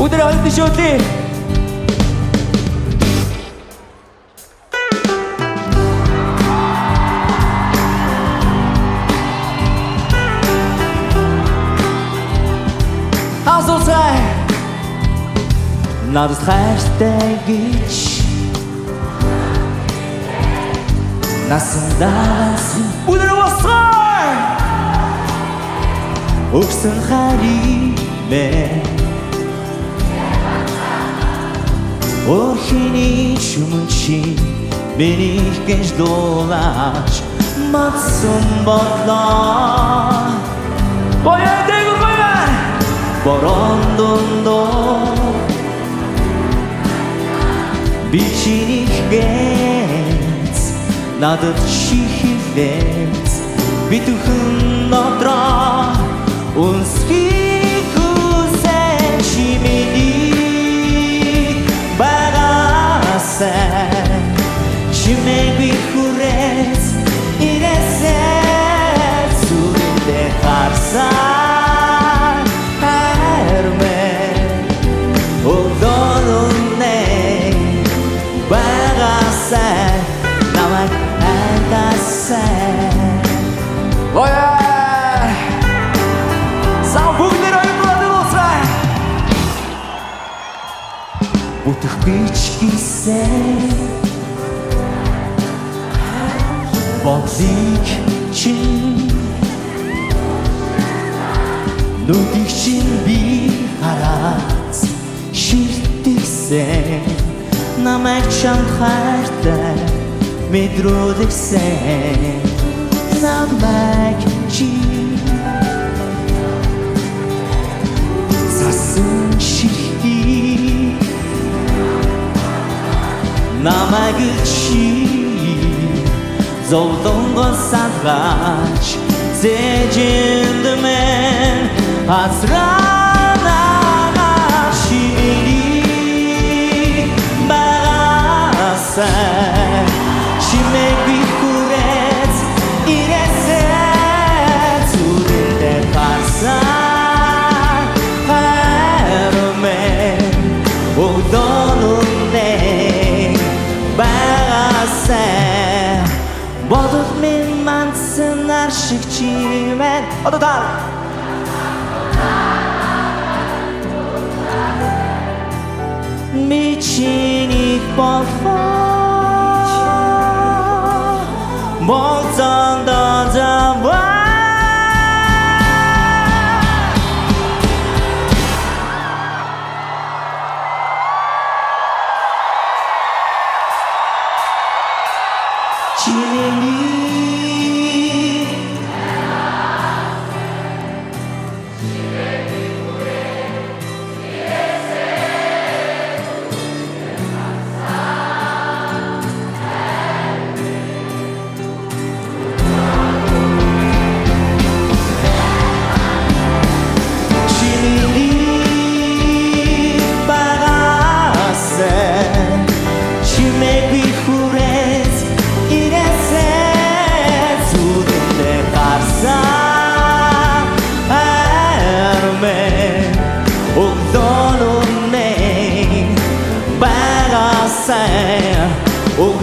무대를 흔드시 어디 나도 살때 있지 낯선 다가슴 무대로 왔어 옥선 하림에 orhini çumunçi beni genç dolaş matsın batlar boya 대구 boya 보런돈도 빛이 겠 나도 치히겠 비투훈 너더라 온스키 구센 시민이 바가세 시메비 후레스 이레세 수린데 가사 Bitkiysel Vazgeçin Nödikçin bir harat Şirtiksen Namekçan herde Medrodiksen Namekçin Sasın şirtik 남아그치走动过사가치 세진드맨 아스라나가 시리 바라세 시메귀 후레츠 이레세 수린데 가사 하루맨 오도는데 Бодот мен мансın аршыкчы мен Одотан Мичиник болфа Болсан да жаба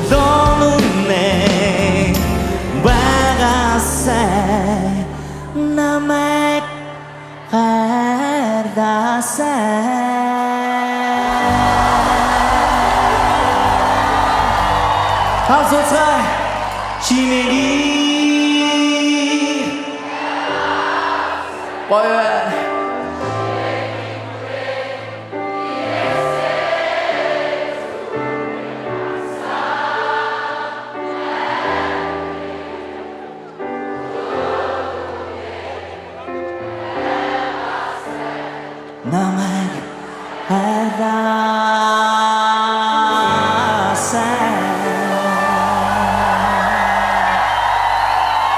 오도는네 바가세 나의 바다세 하소차 시민이 뭐야 나만 알아서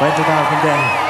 왼쪽 다 근데